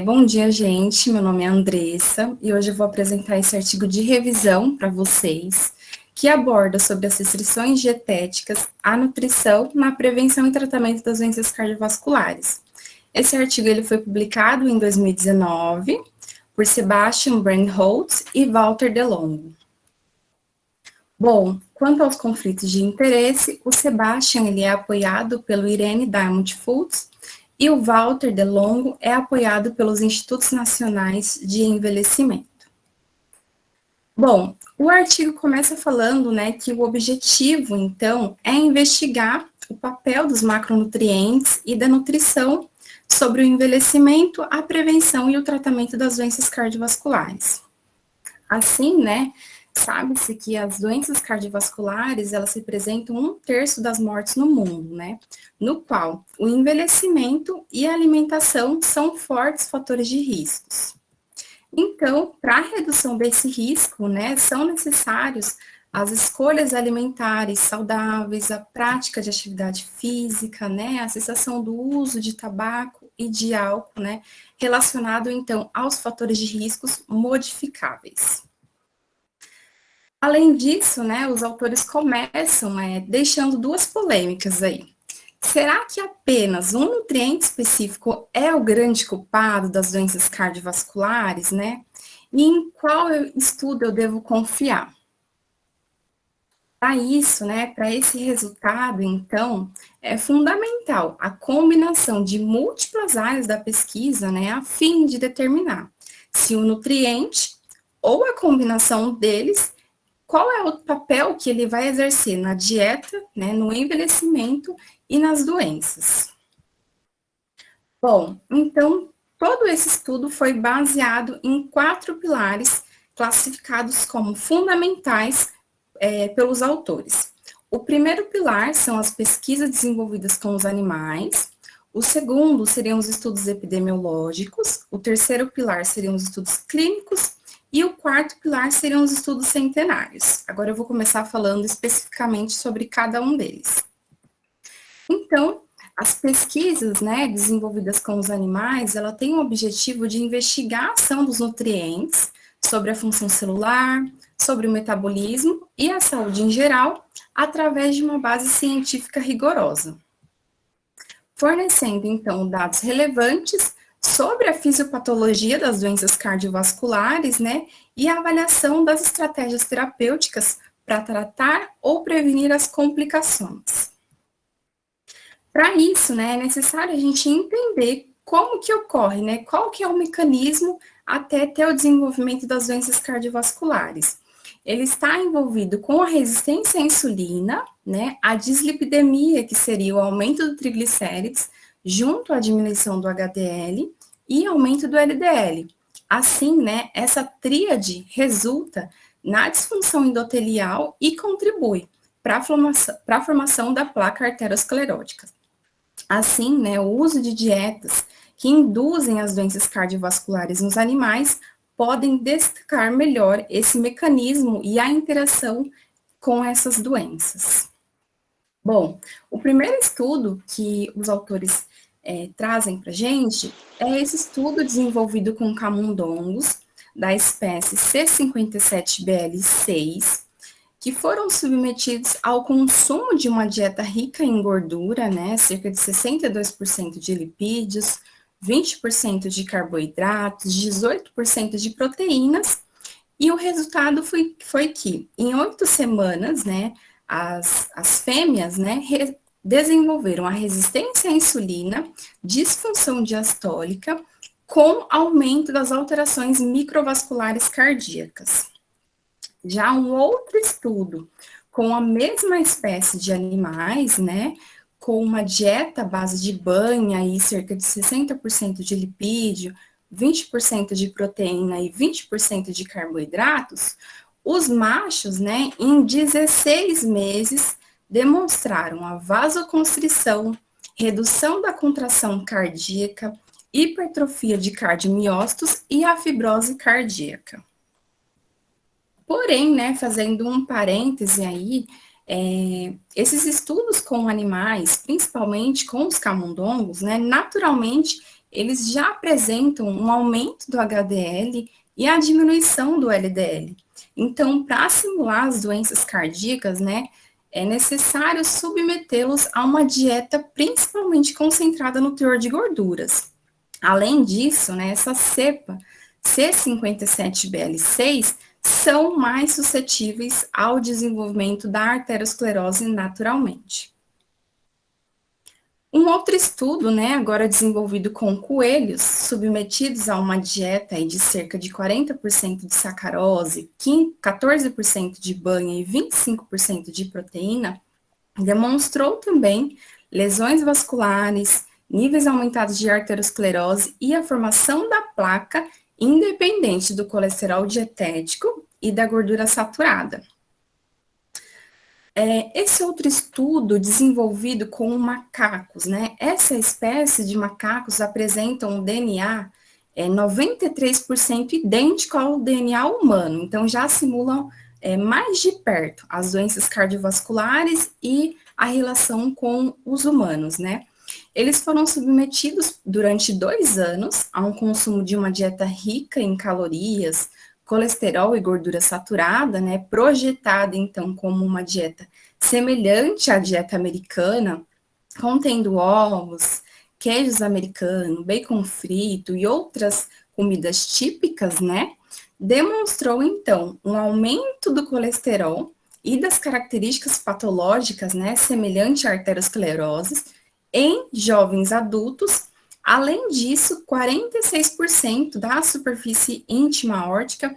Bom dia, gente. Meu nome é Andressa e hoje eu vou apresentar esse artigo de revisão para vocês, que aborda sobre as restrições dietéticas à nutrição na prevenção e tratamento das doenças cardiovasculares. Esse artigo ele foi publicado em 2019 por Sebastian Brandholtz e Walter DeLongo. Bom, quanto aos conflitos de interesse, o Sebastian ele é apoiado pelo Irene Diamond Foods e o Walter DeLongo é apoiado pelos Institutos Nacionais de Envelhecimento. Bom, o artigo começa falando, que o objetivo, então, é investigar o papel dos macronutrientes e da nutrição sobre o envelhecimento, a prevenção e o tratamento das doenças cardiovasculares. Assim, sabe-se que as doenças cardiovasculares, elas representam 1/3 das mortes no mundo, no qual o envelhecimento e a alimentação são fortes fatores de riscos. Então, para a redução desse risco, são necessários as escolhas alimentares saudáveis, a prática de atividade física, a cessação do uso de tabaco e de álcool, relacionado, então, aos fatores de riscos modificáveis. Além disso, os autores começam deixando duas polêmicas aí. Será que apenas um nutriente específico é o grande culpado das doenças cardiovasculares, E em qual estudo eu devo confiar? Para isso, para esse resultado, então, é fundamental a combinação de múltiplas áreas da pesquisa, a fim de determinar se o nutriente ou a combinação deles, qual é o papel que ele vai exercer na dieta, no envelhecimento e nas doenças. Bom, então, todo esse estudo foi baseado em 4 pilares classificados como fundamentais pelos autores. O primeiro pilar são as pesquisas desenvolvidas com os animais, o segundo seriam os estudos epidemiológicos, o terceiro pilar seriam os estudos clínicos, e o quarto pilar seriam os estudos centenários. Agora eu vou começar falando especificamente sobre cada um deles. Então, as pesquisas, desenvolvidas com os animais, ela tem o objetivo de investigar a ação dos nutrientes sobre a função celular, sobre o metabolismo e a saúde em geral, através de uma base científica rigorosa. Fornecendo, então, dados relevantes sobre a fisiopatologia das doenças cardiovasculares, e a avaliação das estratégias terapêuticas para tratar ou prevenir as complicações. Para isso, é necessário a gente entender como que ocorre, qual que é o mecanismo até ter o desenvolvimento das doenças cardiovasculares. Ele está envolvido com a resistência à insulina, a dislipidemia, que seria o aumento do triglicérides, junto à diminuição do HDL e aumento do LDL. Assim, essa tríade resulta na disfunção endotelial e contribui para a formação da placa arteriosclerótica. Assim, o uso de dietas que induzem as doenças cardiovasculares nos animais podem destacar melhor esse mecanismo e a interação com essas doenças. Bom, o primeiro estudo que os autores trazem para a gente é esse estudo desenvolvido com camundongos da espécie C57BL6, que foram submetidos ao consumo de uma dieta rica em gordura, cerca de 62% de lipídios, 20% de carboidratos, 18% de proteínas, e o resultado foi que, em 8 semanas, as fêmeas, desenvolveram a resistência à insulina, disfunção diastólica, com aumento das alterações microvasculares cardíacas. Já um outro estudo com a mesma espécie de animais, com uma dieta à base de banha e cerca de 60% de lipídio, 20% de proteína e 20% de carboidratos, os machos, em 16 meses, demonstraram a vasoconstrição, redução da contração cardíaca, hipertrofia de cardiomiócitos e a fibrose cardíaca. Porém, fazendo um parêntese aí, esses estudos com animais, principalmente com os camundongos, naturalmente, eles já apresentam um aumento do HDL e a diminuição do LDL. Então, para simular as doenças cardíacas, né, é necessário submetê-los a uma dieta principalmente concentrada no teor de gorduras. Além disso, né, essa cepa C57BL6 são mais suscetíveis ao desenvolvimento da arteriosclerose naturalmente. Um outro estudo, né, agora desenvolvido com coelhos, submetidos a uma dieta aí de cerca de 40% de sacarose, 14% de banha e 25% de proteína, demonstrou também lesões vasculares, níveis aumentados de arteriosclerose e a formação da placa, independente do colesterol dietético e da gordura saturada. Esse outro estudo desenvolvido com macacos, né? Essa espécie de macacos apresenta um DNA 93% idêntico ao DNA humano, então já simulam mais de perto as doenças cardiovasculares e a relação com os humanos, né? Eles foram submetidos durante 2 anos a um consumo de uma dieta rica em calorias, colesterol e gordura saturada, né, projetada então como uma dieta semelhante à dieta americana, contendo ovos, queijos americanos, bacon frito e outras comidas típicas, né, demonstrou então um aumento do colesterol e das características patológicas, né, semelhante à arteriosclerose em jovens adultos. Além disso, 46% da superfície íntima aórtica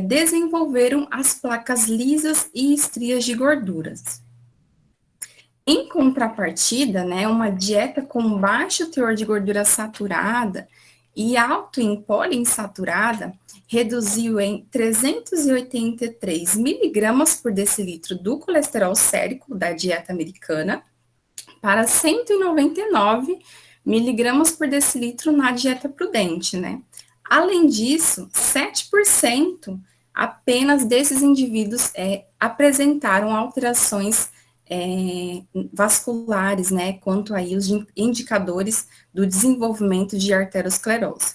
desenvolveram as placas lisas e estrias de gorduras. Em contrapartida, né, uma dieta com baixo teor de gordura saturada e alto em poliinsaturada reduziu em 383 miligramas por decilitro do colesterol sérico da dieta americana para 199 miligramas por decilitro na dieta prudente, né? Além disso, 7% apenas desses indivíduos apresentaram alterações vasculares, né, quanto aí os indicadores do desenvolvimento de arteriosclerose.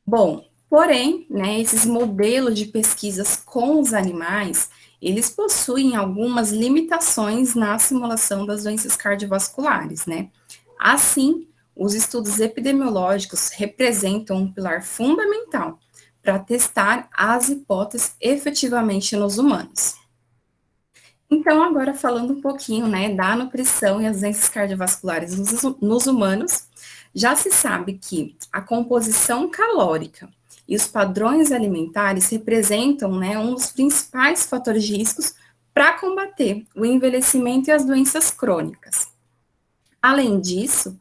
Bom, porém, né, esses modelos de pesquisas com os animais, eles possuem algumas limitações na simulação das doenças cardiovasculares, né? Assim, os estudos epidemiológicos representam um pilar fundamental para testar as hipóteses efetivamente nos humanos. Então, agora falando um pouquinho, né, da nutrição e as doenças cardiovasculares nos humanos, já se sabe que a composição calórica e os padrões alimentares representam, né, um dos principais fatores de riscos para combater o envelhecimento e as doenças crônicas. Além disso,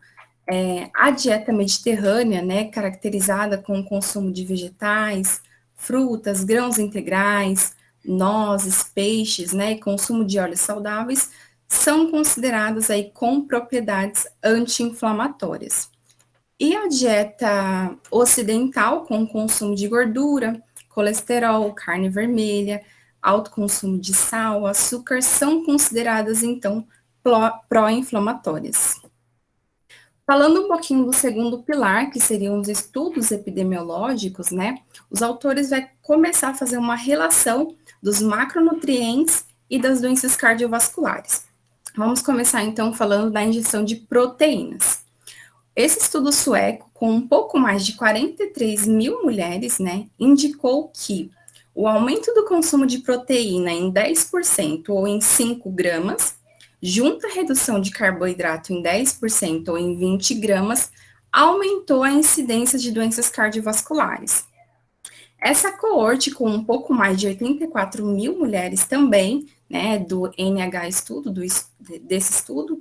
a dieta mediterrânea, né, caracterizada com o consumo de vegetais, frutas, grãos integrais, nozes, peixes, né, e consumo de óleos saudáveis, são consideradas aí com propriedades anti-inflamatórias. E a dieta ocidental, com consumo de gordura, colesterol, carne vermelha, alto consumo de sal, açúcar, são consideradas, então, pró-inflamatórias. Falando um pouquinho do segundo pilar, que seriam os estudos epidemiológicos, né? Os autores vão começar a fazer uma relação dos macronutrientes e das doenças cardiovasculares. Vamos começar, então, falando da ingestão de proteínas. Esse estudo sueco, com um pouco mais de 43 mil mulheres, né, indicou que o aumento do consumo de proteína em 10% ou em 5 gramas, junto à redução de carboidrato em 10% ou em 20 gramas, aumentou a incidência de doenças cardiovasculares. Essa coorte, com um pouco mais de 84 mil mulheres também, né, do NH estudo, desse estudo,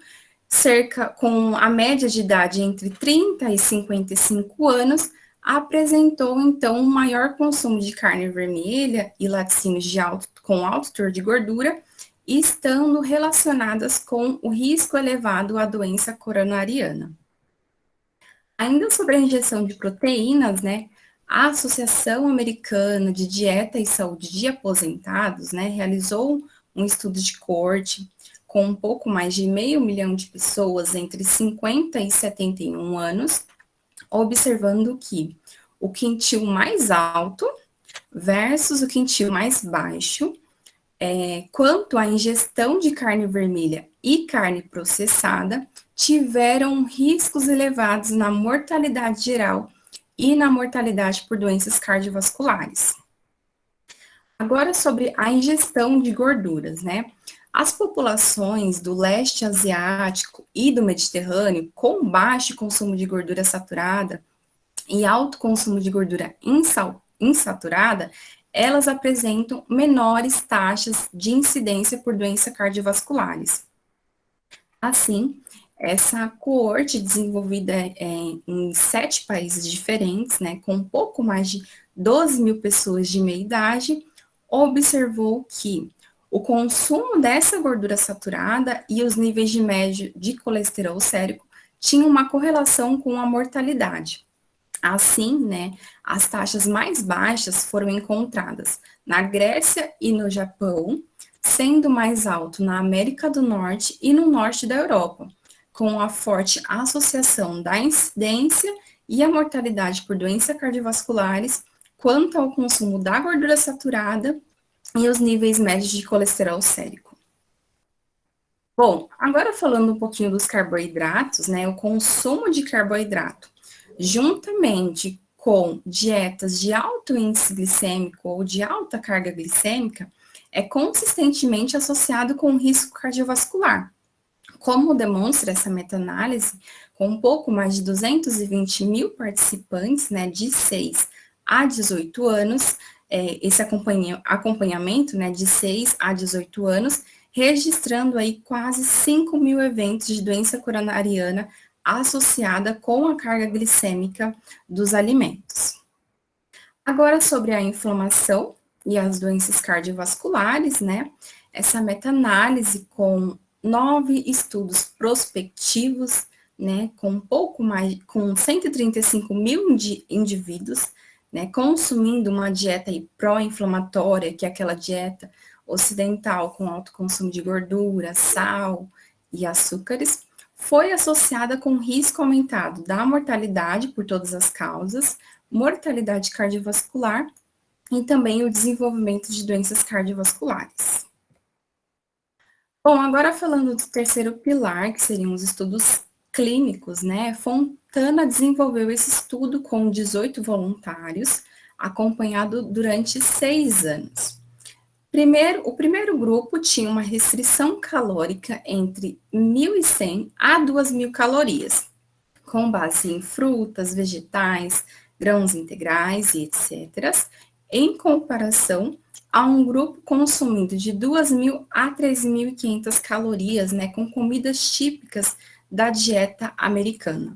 com a média de idade entre 30 e 55 anos, apresentou, então, um maior consumo de carne vermelha e laticínios com alto teor de gordura, estando relacionadas com o risco elevado à doença coronariana. Ainda sobre a injeção de proteínas, né, a Associação Americana de Dieta e Saúde de Aposentados, né, realizou um estudo de coorte com um pouco mais de 500 mil de pessoas entre 50 e 71 anos, observando que o quintil mais alto versus o quintil mais baixo, quanto à ingestão de carne vermelha e carne processada, tiveram riscos elevados na mortalidade geral e na mortalidade por doenças cardiovasculares. Agora, sobre a ingestão de gorduras, né? As populações do leste asiático e do Mediterrâneo, com baixo consumo de gordura saturada e alto consumo de gordura insaturada, elas apresentam menores taxas de incidência por doenças cardiovasculares. Assim, essa coorte desenvolvida em 7 países diferentes, né, com um pouco mais de 12 mil pessoas de meia idade, observou que o consumo dessa gordura saturada e os níveis de médio de colesterol sérico tinham uma correlação com a mortalidade. Assim, né, as taxas mais baixas foram encontradas na Grécia e no Japão, sendo mais alto na América do Norte e no norte da Europa, com a forte associação da incidência e a mortalidade por doenças cardiovasculares quanto ao consumo da gordura saturada e os níveis médios de colesterol sérico. Bom, agora falando um pouquinho dos carboidratos, né, o consumo de carboidrato juntamente com dietas de alto índice glicêmico ou de alta carga glicêmica, é consistentemente associado com risco cardiovascular. Como demonstra essa meta-análise, com um pouco mais de 220 mil participantes, né, de 6 a 18 anos, esse acompanhamento, né, de 6 a 18 anos, registrando aí quase 5 mil eventos de doença coronariana associada com a carga glicêmica dos alimentos. Agora, sobre a inflamação e as doenças cardiovasculares, né? Essa meta-análise com 9 estudos prospectivos, né? Com com 135 mil indivíduos, né? Consumindo uma dieta pró-inflamatória, que é aquela dieta ocidental com alto consumo de gordura, sal e açúcares, foi associada com risco aumentado da mortalidade por todas as causas, mortalidade cardiovascular e também o desenvolvimento de doenças cardiovasculares. Bom, agora falando do terceiro pilar, que seriam os estudos clínicos, né? Fontana desenvolveu esse estudo com 18 voluntários, acompanhado durante 6 anos. O primeiro grupo tinha uma restrição calórica entre 1.100 a 2.000 calorias, com base em frutas, vegetais, grãos integrais e etc., em comparação a um grupo consumindo de 2.000 a 3.500 calorias, né, com comidas típicas da dieta americana.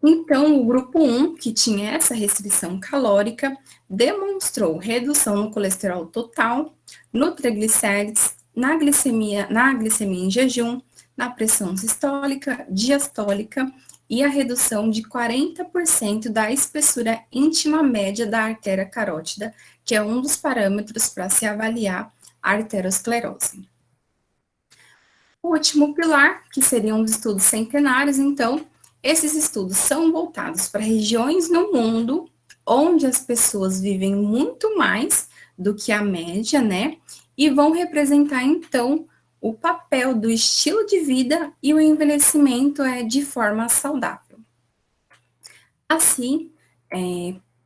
Então, o grupo 1, que tinha essa restrição calórica, demonstrou redução no colesterol total, no triglicérides, na glicemia em jejum, na pressão sistólica, diastólica e a redução de 40% da espessura íntima média da artéria carótida, que é um dos parâmetros para se avaliar a arteriosclerose. O último pilar, que seriam os estudos centenários, então, esses estudos são voltados para regiões no mundo onde as pessoas vivem muito mais do que a média, né? E vão representar, então, o papel do estilo de vida e o envelhecimento de forma saudável. Assim,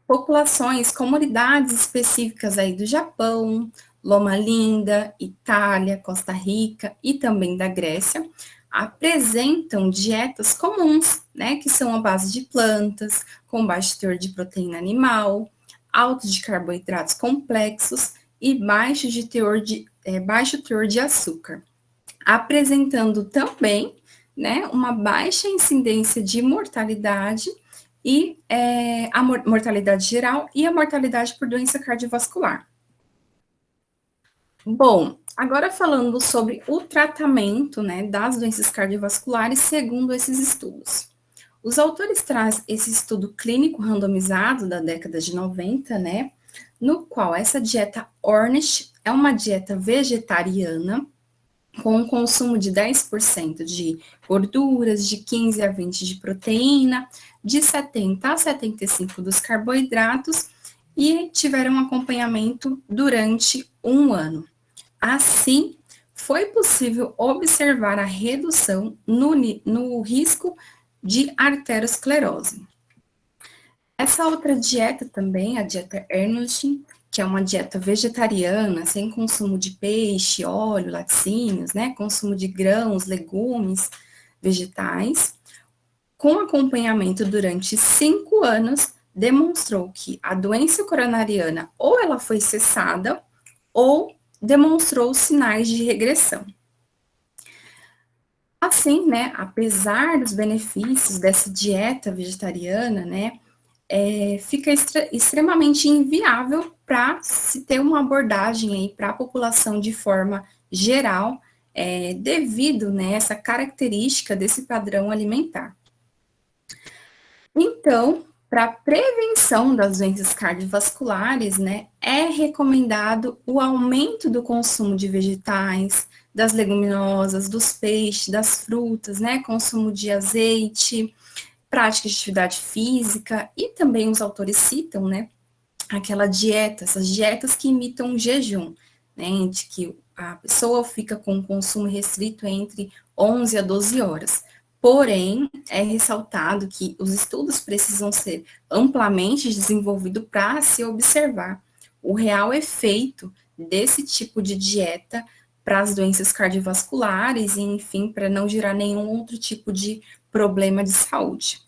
populações, comunidades específicas aí do Japão, Loma Linda, Itália, Costa Rica e também da Grécia, apresentam dietas comuns, né, que são à base de plantas, com baixo teor de proteína animal, alto de carboidratos complexos e baixo teor de açúcar, apresentando também, né, uma baixa incidência de mortalidade e a mortalidade geral e a mortalidade por doença cardiovascular. Bom, agora falando sobre o tratamento, né, das doenças cardiovasculares segundo esses estudos. Os autores trazem esse estudo clínico randomizado da década de 90, né, no qual essa dieta Ornish é uma dieta vegetariana com um consumo de 10% de gorduras, de 15 a 20 de proteína, de 70 a 75 dos carboidratos, e tiveram um acompanhamento durante um ano. Assim, foi possível observar a redução no risco de arteriosclerose. Essa outra dieta também, a dieta Ernst, que é uma dieta vegetariana, sem consumo de peixe, óleo, laticínios, né, consumo de grãos, legumes, vegetais, com acompanhamento durante 5 anos, demonstrou que a doença coronariana ou ela foi cessada ou demonstrou sinais de regressão. Assim, né, apesar dos benefícios dessa dieta vegetariana, né, fica extremamente inviável para se ter uma abordagem aí para a população de forma geral, devido, né, essa característica desse padrão alimentar. Então, para prevenção das doenças cardiovasculares, né, é recomendado o aumento do consumo de vegetais, das leguminosas, dos peixes, das frutas, né, consumo de azeite, prática de atividade física, e também os autores citam, né, aquela dieta, essas dietas que imitam um jejum, né, de que a pessoa fica com um consumo restrito entre 11 a 12 horas. Porém, é ressaltado que os estudos precisam ser amplamente desenvolvidos para se observar o real efeito desse tipo de dieta para as doenças cardiovasculares e, enfim, para não gerar nenhum outro tipo de problema de saúde.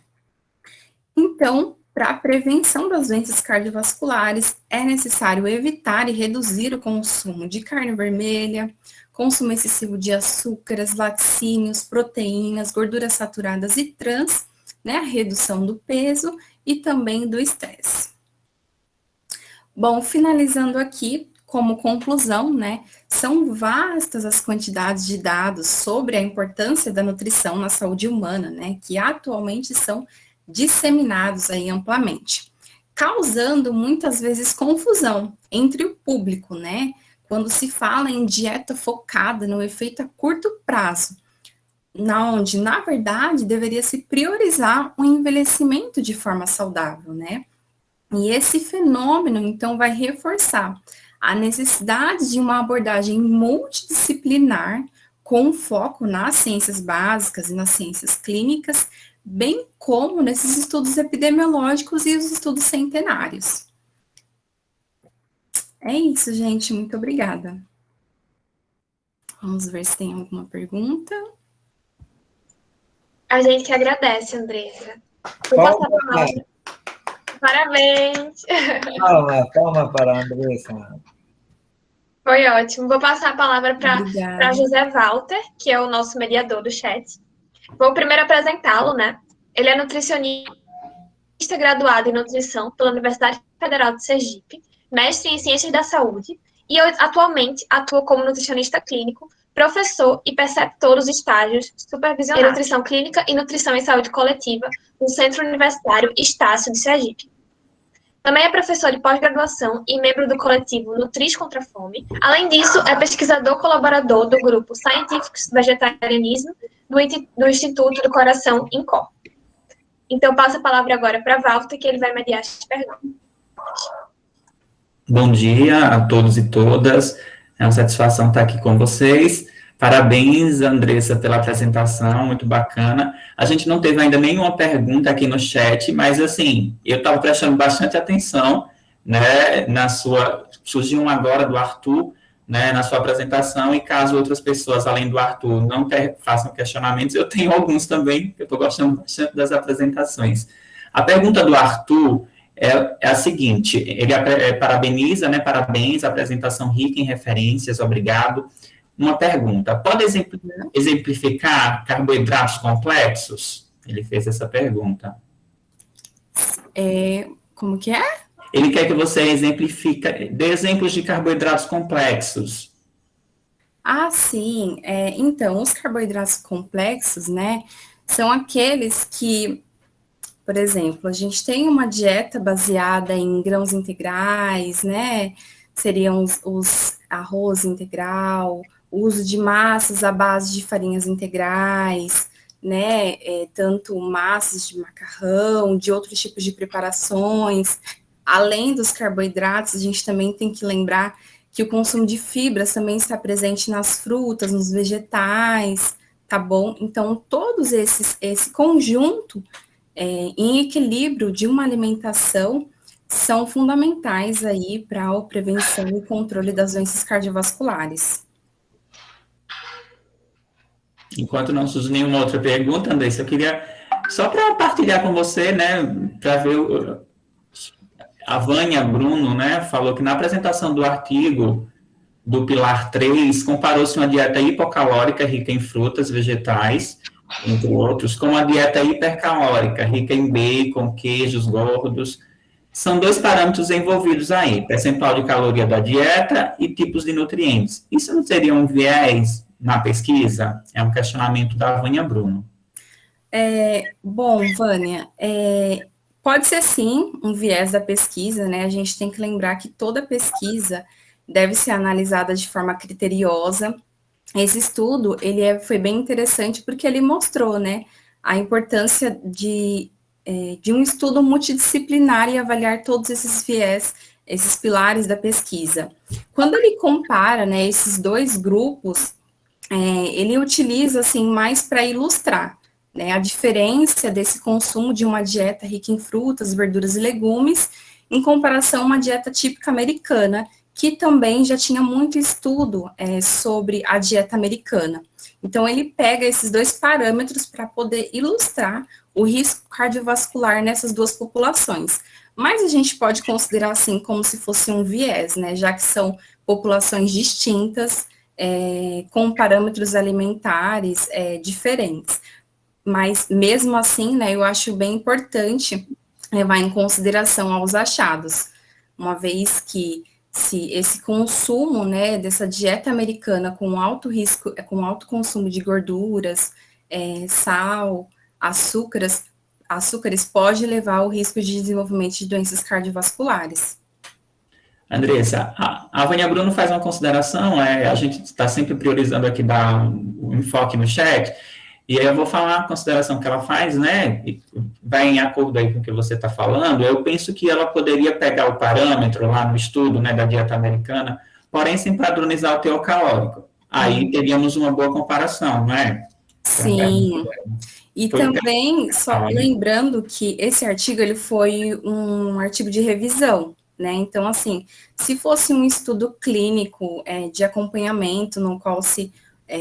Então, para a prevenção das doenças cardiovasculares, é necessário evitar e reduzir o consumo de carne vermelha, consumo excessivo de açúcares, laticínios, proteínas, gorduras saturadas e trans, né, a redução do peso e também do estresse. Bom, finalizando aqui, como conclusão, né, são vastas as quantidades de dados sobre a importância da nutrição na saúde humana, né, que atualmente são disseminados aí amplamente, causando muitas vezes confusão entre o público, né, quando se fala em dieta focada no efeito a curto prazo, onde, na verdade, deveria se priorizar o envelhecimento de forma saudável, né, e esse fenômeno, então, vai reforçar a necessidade de uma abordagem multidisciplinar com foco nas ciências básicas e nas ciências clínicas, bem como nesses estudos epidemiológicos e os estudos centenários. É isso, gente. Muito obrigada. Vamos ver se tem alguma pergunta. A gente que agradece, Andressa. Vou passar a palavra. Parabéns! Palma para a Andressa. Foi ótimo. Vou passar a palavra para José Walter, que é o nosso mediador do chat. Vou primeiro apresentá-lo, né? Ele é nutricionista graduado em nutrição pela Universidade Federal de Sergipe, mestre em ciências da saúde e atualmente atua como nutricionista clínico, professor e preceptor dos estágios supervisionados em nutrição clínica e nutrição em saúde coletiva no Centro Universitário Estácio de Sergipe. Também é professor de pós-graduação e membro do coletivo Nutris contra a Fome. Além disso, é pesquisador colaborador do grupo Scientific Vegetarianism do Instituto do Coração, INCOR. Então, passo a palavra agora para Walter, que ele vai mediar as perguntas. Bom dia a todos e todas. É uma satisfação estar aqui com vocês. Parabéns, Andressa, pela apresentação, muito bacana. A gente não teve ainda nenhuma pergunta aqui no chat, mas, assim, eu estava prestando bastante atenção, né, surgiu uma agora do Arthur, né, na sua apresentação, e caso outras pessoas, além do Arthur, não façam questionamentos, eu tenho alguns também, que eu estou gostando bastante das apresentações. A pergunta do Arthur é a seguinte, ele parabeniza, né, parabéns, apresentação rica em referências, obrigado. Uma pergunta, pode exemplificar carboidratos complexos? Ele fez essa pergunta. Como que é? Ele quer que você dê exemplos de carboidratos complexos. Ah, sim. Então, os carboidratos complexos, né, são aqueles que, por exemplo, a gente tem uma dieta baseada em grãos integrais, né, seriam os arroz integral, o uso de massas à base de farinhas integrais, né, tanto massas de macarrão, de outros tipos de preparações. Além dos carboidratos, a gente também tem que lembrar que o consumo de fibras também está presente nas frutas, nos vegetais, tá bom? Então, todos esse conjunto em equilíbrio de uma alimentação são fundamentais aí para a prevenção e controle das doenças cardiovasculares. Enquanto não surge nenhuma outra pergunta, Andressa, eu queria só para partilhar com você, né, para ver a Vânia Bruno, né, falou que na apresentação do artigo do Pilar 3, comparou-se uma dieta hipocalórica rica em frutas, vegetais, entre outros, com uma dieta hipercalórica rica em bacon, queijos gordos. São 2 parâmetros envolvidos aí, percentual de caloria da dieta e tipos de nutrientes. Isso não seria um viés na pesquisa? É um questionamento da Vânia Bruno. Bom, Vânia, pode ser sim um viés da pesquisa, né? A gente tem que lembrar que toda pesquisa deve ser analisada de forma criteriosa. Esse estudo, foi bem interessante porque ele mostrou, né, a importância de um estudo multidisciplinar e avaliar todos esses viés, esses pilares da pesquisa. Quando ele compara, né, esses 2 grupos, ele utiliza, assim, mais para ilustrar, né, a diferença desse consumo de uma dieta rica em frutas, verduras e legumes, em comparação a uma dieta típica americana, que também já tinha muito estudo sobre a dieta americana. Então, ele pega esses 2 parâmetros para poder ilustrar o risco cardiovascular nessas 2 populações. Mas a gente pode considerar, assim, como se fosse um viés, né, já que são populações distintas, com parâmetros alimentares diferentes. Mas, mesmo assim, né, eu acho bem importante levar em consideração aos achados, uma vez que se esse consumo, né, dessa dieta americana com alto risco, com alto consumo de gorduras, sal, açúcares pode levar ao risco de desenvolvimento de doenças cardiovasculares. Andressa, a Vânia Bruno faz uma consideração, a gente está sempre priorizando aqui dar um enfoque no chat, e aí eu vou falar a consideração que ela faz, né, e vai em acordo aí com o que você está falando. Eu penso que ela poderia pegar o parâmetro lá no estudo, né, da dieta americana, porém sem padronizar o teor calórico. Aí teríamos uma boa comparação, não é? Sim, e também, só lembrando que esse artigo, ele foi um artigo de revisão, né, então, assim, se fosse um estudo clínico de acompanhamento, no qual se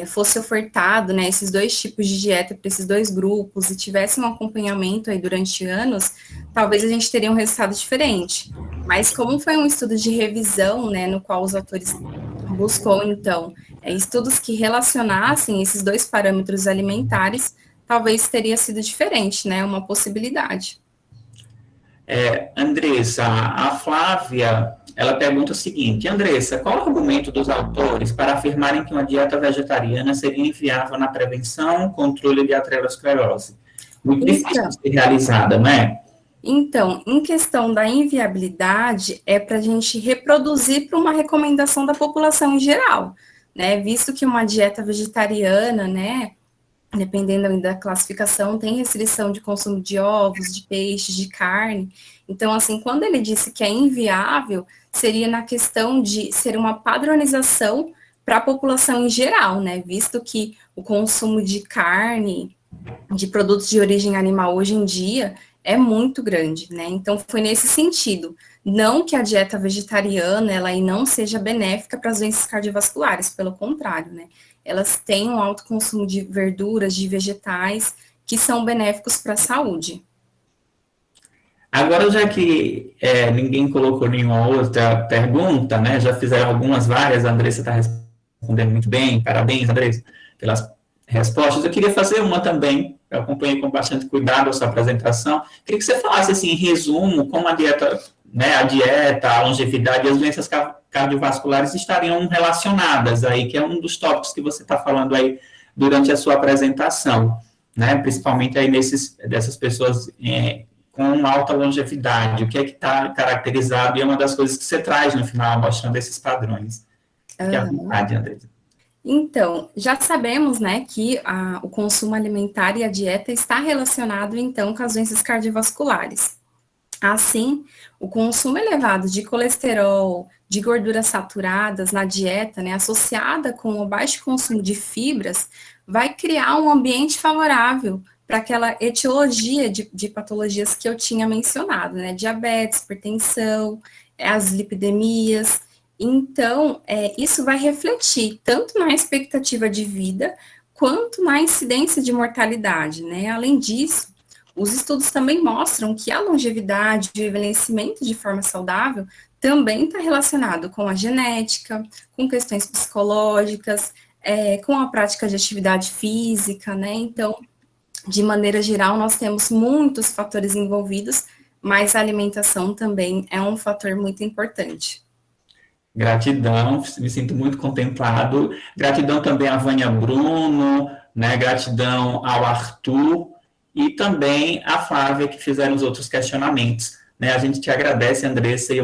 fosse ofertado, né, esses 2 tipos de dieta para esses 2 grupos e tivesse um acompanhamento aí durante anos, talvez a gente teria um resultado diferente. Mas como foi um estudo de revisão, né, no qual os autores buscou, então, estudos que relacionassem esses 2 parâmetros alimentares, talvez teria sido diferente, né, uma possibilidade. Andressa, a Flávia, ela pergunta o seguinte: Andressa, qual o argumento dos autores para afirmarem que uma dieta vegetariana seria inviável na prevenção, controle de aterosclerose? Muito difícil de ser realizada, não é? Então, em questão da inviabilidade, para a gente reproduzir para uma recomendação da população em geral, né, visto que uma dieta vegetariana, né, dependendo da classificação, tem restrição de consumo de ovos, de peixes, de carne. Então, assim, quando ele disse que é inviável, seria na questão de ser uma padronização para a população em geral, né? Visto que o consumo de carne, de produtos de origem animal hoje em dia é muito grande, né? Então, foi nesse sentido. Não que a dieta vegetariana, ela aí não seja benéfica para as doenças cardiovasculares, pelo contrário, né? Elas têm um alto consumo de verduras, de vegetais, que são benéficos para a saúde. Agora, já que ninguém colocou nenhuma outra pergunta, né, já fizeram várias, a Andressa está respondendo muito bem, parabéns, Andressa, pelas respostas. Eu queria fazer uma também, eu acompanhei com bastante cuidado a sua apresentação. Queria que você falasse, assim, em resumo, como a dieta, a longevidade e as doenças cardiovasculares estariam relacionadas aí, que é um dos tópicos que você está falando aí durante a sua apresentação, né, principalmente aí dessas pessoas com alta longevidade, o que é que está caracterizado, e é uma das coisas que você traz no final, mostrando esses padrões. Fique à vontade, Andressa. Então, já sabemos, né, que o consumo alimentar e a dieta está relacionado, então, com as doenças cardiovasculares. Assim, o consumo elevado de colesterol, de gorduras saturadas na dieta, né, associada com o baixo consumo de fibras, vai criar um ambiente favorável para aquela etiologia de patologias que eu tinha mencionado, né, diabetes, hipertensão, as lipidemias. Então, isso vai refletir tanto na expectativa de vida, quanto na incidência de mortalidade, né. Além disso, os estudos também mostram que a longevidade e o envelhecimento de forma saudável também está relacionado com a genética, com questões psicológicas, com a prática de atividade física, né? Então, de maneira geral, nós temos muitos fatores envolvidos, mas a alimentação também é um fator muito importante. Gratidão, me sinto muito contemplado. Gratidão também à Vânia Bruno, né? Gratidão ao Arthur e também à Flávia, que fizeram os outros questionamentos. Né? A gente te agradece, Andressa, e